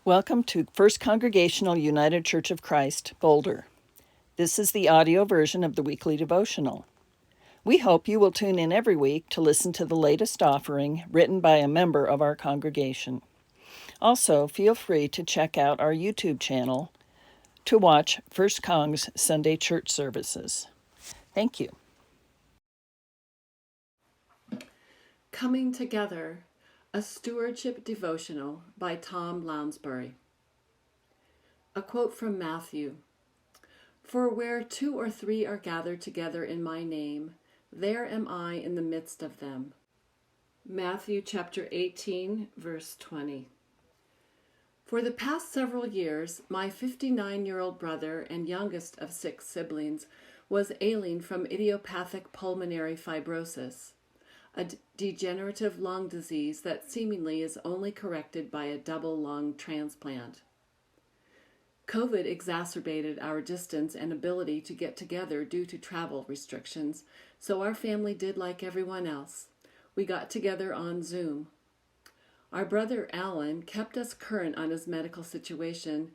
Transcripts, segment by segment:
Welcome to First Congregational United Church of Christ, Boulder. This is the audio version of the weekly devotional. We hope you will tune in every week to listen to the latest offering written by a member of our congregation. Also, feel free to check out our YouTube channel to watch First Cong's Sunday church services. Thank you. Coming Together, a Stewardship Devotional by Tom Lounsbury. A quote from Matthew: "For where 2 or 3 are gathered together in my name, there am I in the midst of them." Matthew chapter 18, verse 20. For the past several years, my 59-year-old brother and youngest of 6 siblings was ailing from idiopathic pulmonary fibrosis, a degenerative lung disease that seemingly is only corrected by a double lung transplant. COVID exacerbated our distance and ability to get together due to travel restrictions, so our family did like everyone else. We got together on Zoom. Our brother Alan kept us current on his medical situation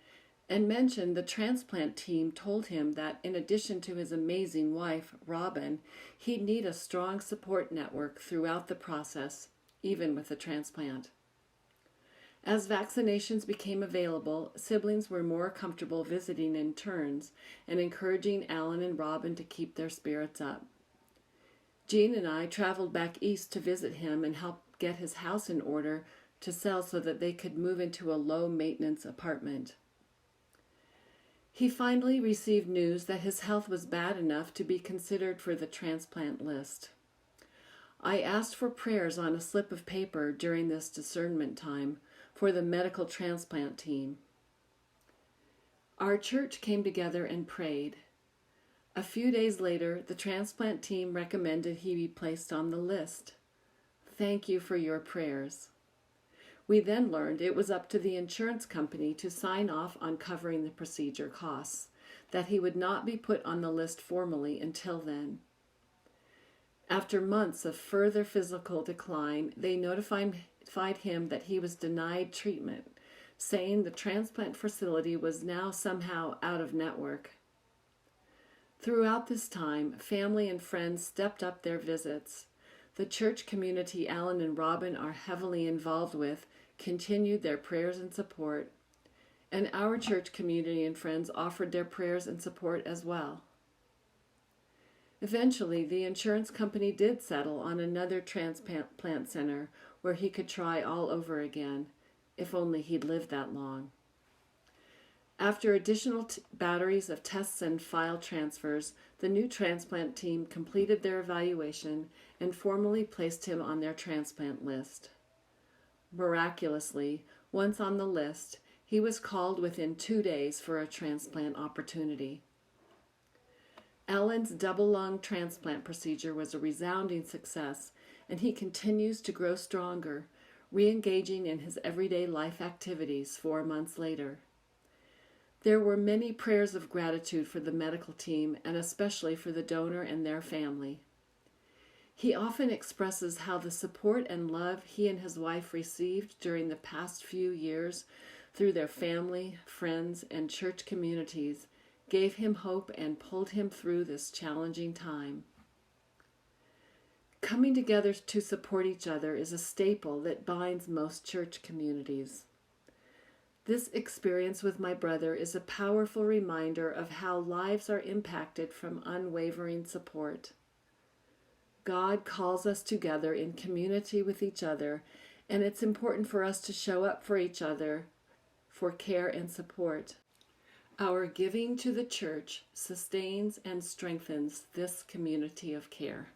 and mentioned the transplant team told him that in addition to his amazing wife, Robin, he'd need a strong support network throughout the process, even with the transplant. As vaccinations became available, siblings were more comfortable visiting in turns and encouraging Alan and Robin to keep their spirits up. Jean and I traveled back east to visit him and help get his house in order to sell so that they could move into a low-maintenance apartment. He finally received news that his health was bad enough to be considered for the transplant list. I asked for prayers on a slip of paper during this discernment time for the medical transplant team. Our church came together and prayed. A few days later, the transplant team recommended he be placed on the list. Thank you for your prayers. We then learned it was up to the insurance company to sign off on covering the procedure costs, that he would not be put on the list formally until then. After months of further physical decline, they notified him that he was denied treatment, saying the transplant facility was now somehow out of network. Throughout this time, family and friends stepped up their visits. The church community Alan and Robin are heavily involved with continued their prayers and support, and our church community and friends offered their prayers and support as well. Eventually, the insurance company did settle on another transplant center where he could try all over again, if only he'd lived that long. After additional batteries of tests and file transfers, the new transplant team completed their evaluation and formally placed him on their transplant list. Miraculously, once on the list, he was called within 2 days for a transplant opportunity. Alan's double lung transplant procedure was a resounding success, and he continues to grow stronger, re-engaging in his everyday life activities 4 months later. There were many prayers of gratitude for the medical team and especially for the donor and their family. He often expresses how the support and love he and his wife received during the past few years through their family, friends, and church communities gave him hope and pulled him through this challenging time. Coming together to support each other is a staple that binds most church communities. This experience with my brother is a powerful reminder of how lives are impacted from unwavering support. God calls us together in community with each other, and it's important for us to show up for each other for care and support. Our giving to the church sustains and strengthens this community of care.